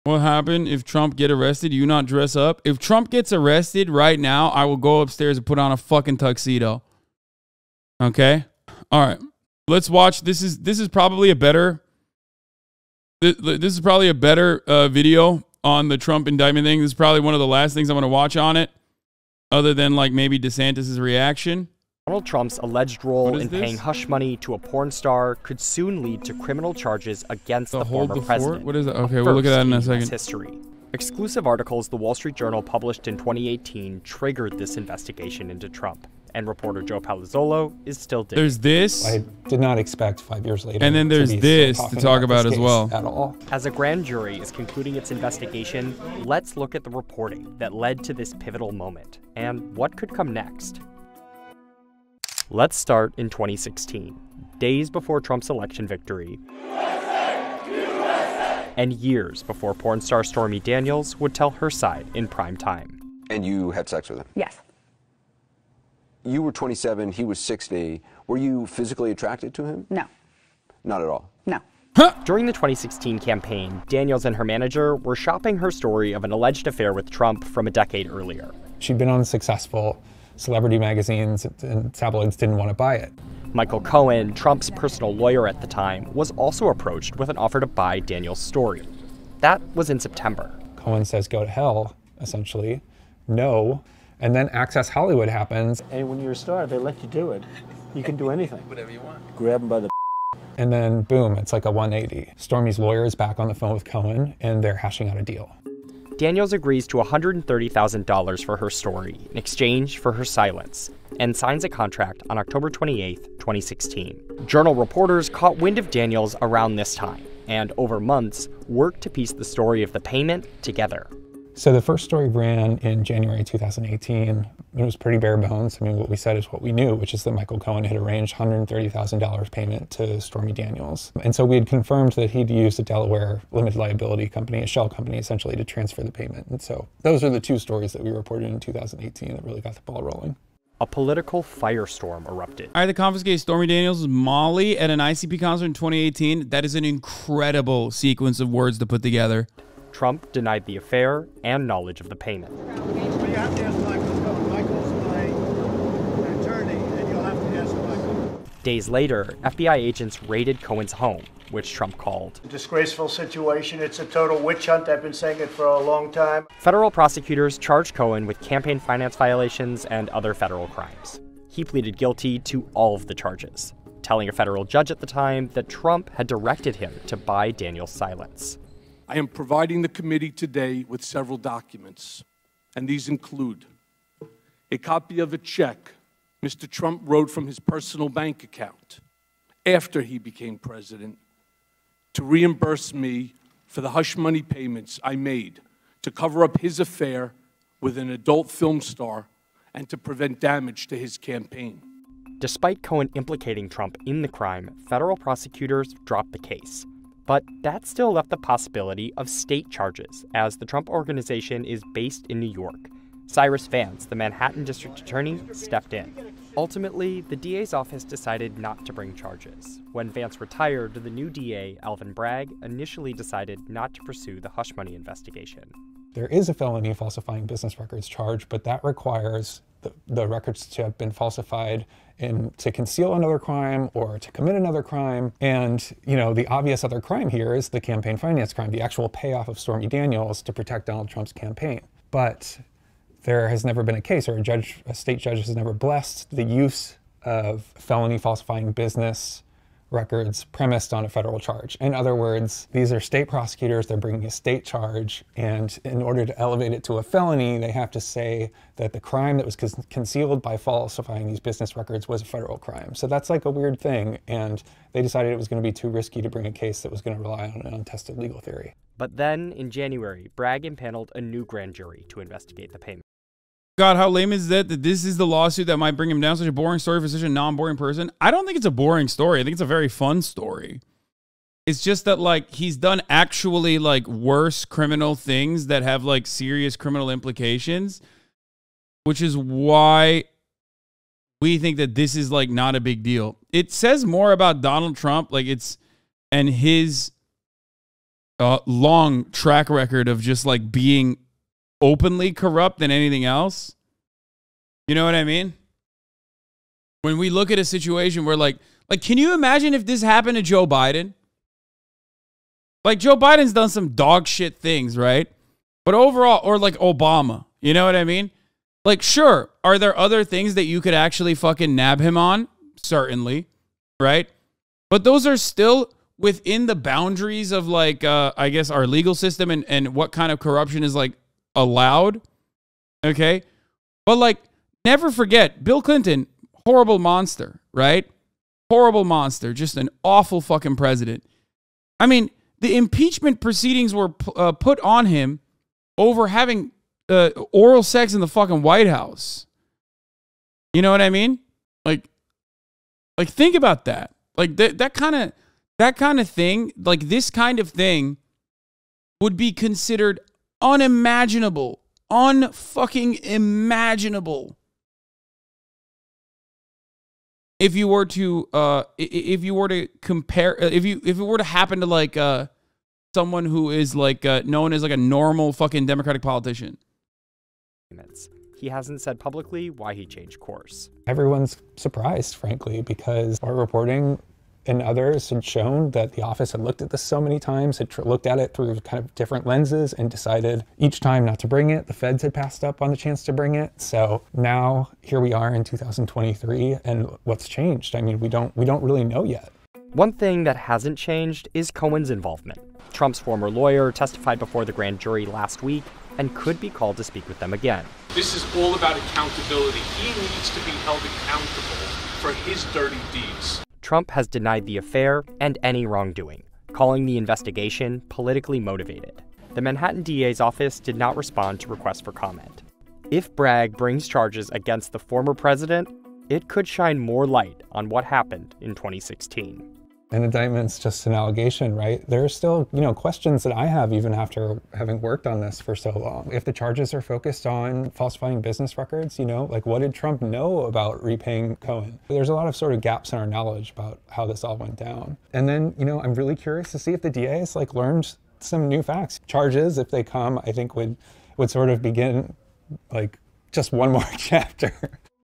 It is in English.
What happened if Trump get arrested? You not dress up? If Trump gets arrested right now, I will go upstairs and put on a fucking tuxedo. Okay? All right. Let's watch. This is probably a better video on the Trump indictment thing. This is probably one of the last things I'm going to watch on it, other than like maybe DeSantis' reaction. Donald Trump's alleged role in paying hush money to a porn star could soon lead to criminal charges against the former president. What is that? Okay, we'll look at that in a second. History. Exclusive articles the Wall Street Journal published in 2018 triggered this investigation into Trump, and reporter Joe Palazzolo is still digging. There's this. I did not expect 5 years later. And then there's this to talk about as well. At all. As a grand jury is concluding its investigation, let's look at the reporting that led to this pivotal moment and what could come next. Let's start in 2016, days before Trump's election victory, and years before porn star Stormy Daniels would tell her side in prime time. And you had sex with him? Yes. You were 27, he was 60. Were you physically attracted to him? No. Not at all? No. During the 2016 campaign, Daniels and her manager were shopping her story of an alleged affair with Trump from a decade earlier. She'd been on successful celebrity magazines, and tabloids didn't want to buy it. Michael Cohen, Trump's personal lawyer at the time, was also approached with an offer to buy Daniels' story. That was in September. Cohen says, go to hell, essentially. No. And then Access Hollywood happens. And when you're a star, they let you do it. You can do anything. Whatever you want. Grab them by the And then, boom, it's like a 180. Stormy's lawyer is back on the phone with Cohen, and they're hashing out a deal. Daniels agrees to $130,000 for her story in exchange for her silence and signs a contract on October 28, 2016. Journal reporters caught wind of Daniels around this time and, over months, worked to piece the story of the payment together. So the first story ran in January 2018. It was pretty bare bones. I mean, what we said is what we knew, which is that Michael Cohen had arranged $130,000 payment to Stormy Daniels. And so we had confirmed that he'd used a Delaware limited liability company, a shell company, essentially, to transfer the payment. And so those are the two stories that we reported in 2018 that really got the ball rolling. A political firestorm erupted. All right, the confiscated Stormy Daniels' Molly at an ICP concert in 2018. That is an incredible sequence of words to put together. Trump denied the affair and knowledge of the payment. You have to ask Michael. Michael's my attorney, and you'll have to ask Michael. Days later, FBI agents raided Cohen's home, which Trump called A disgraceful situation. It's a total witch hunt. I've been saying it for a long time. Federal prosecutors charged Cohen with campaign finance violations and other federal crimes. He pleaded guilty to all of the charges, telling a federal judge at the time that Trump had directed him to buy Daniels' silence. I am providing the committee today with several documents, and these include a copy of a check Mr. Trump wrote from his personal bank account after he became president to reimburse me for the hush money payments I made to cover up his affair with an adult film star and to prevent damage to his campaign. Despite Cohen implicating Trump in the crime, federal prosecutors dropped the case. But that still left the possibility of state charges, as the Trump Organization is based in New York. Cyrus Vance, the Manhattan District Attorney, stepped in. Ultimately, the DA's office decided not to bring charges. When Vance retired, the new DA, Alvin Bragg, initially decided not to pursue the hush money investigation. There is a felony falsifying business records charge, but that requires the records to have been falsified to conceal another crime or to commit another crime. And, you know, the obvious other crime here is the campaign finance crime, the actual payoff of Stormy Daniels to protect Donald Trump's campaign. But there has never been a case, or a state judge has never blessed the use of felony falsifying business records premised on a federal charge. In other words, these are state prosecutors, they're bringing a state charge, and in order to elevate it to a felony, they have to say that the crime that was concealed by falsifying these business records was a federal crime. So that's like a weird thing, and they decided it was going to be too risky to bring a case that was going to rely on an untested legal theory. But then, in January, Bragg impaneled a new grand jury to investigate the payment. God, how lame is that this is the lawsuit that might bring him down? Such a boring story for such a non-boring person. I don't think it's a boring story. I think it's a very fun story. It's just that, like, he's done actually, like, worse criminal things that have, like, serious criminal implications, which is why we think that this is, like, not a big deal. It says more about Donald Trump, like, and his long track record of just like being openly corrupt than anything else. You know what I mean? When we look at a situation where like, can you imagine if this happened to Joe Biden? Like, Joe Biden's done some dog shit things, right? But overall, or like Obama, you know what I mean? Like, sure, are there other things that you could actually fucking nab him on? Certainly, right? But those are still within the boundaries of like, I guess, our legal system and what kind of corruption is like allowed, okay? But like, never forget, Bill Clinton, horrible monster, right? Horrible monster, just an awful fucking president. I mean, the impeachment proceedings were put on him over having oral sex in the fucking White House. You know what I mean? Like think about that. Like that kind of thing, like this kind of thing would be considered unimaginable, unfucking imaginable. If you were to compare, if it were to happen to like someone who is like known as like a normal fucking Democratic politician. He hasn't said publicly why he changed course. Everyone's surprised, frankly, because our reporting and others had shown that the office had looked at this so many times, had looked at it through kind of different lenses and decided each time not to bring it. The feds had passed up on the chance to bring it. So now here we are in 2023, and what's changed? I mean, we don't really know yet. One thing that hasn't changed is Cohen's involvement. Trump's former lawyer testified before the grand jury last week and could be called to speak with them again. This is all about accountability. He needs to be held accountable for his dirty deeds. Trump has denied the affair and any wrongdoing, calling the investigation politically motivated. The Manhattan DA's office did not respond to requests for comment. If Bragg brings charges against the former president, it could shine more light on what happened in 2016. An indictment's just an allegation, right? There are still, questions that I have even after having worked on this for so long. If the charges are focused on falsifying business records, like what did Trump know about repaying Cohen? There's a lot of sort of gaps in our knowledge about how this all went down. And then, I'm really curious to see if the DA has learned some new facts. Charges, if they come, I think would sort of begin just one more chapter.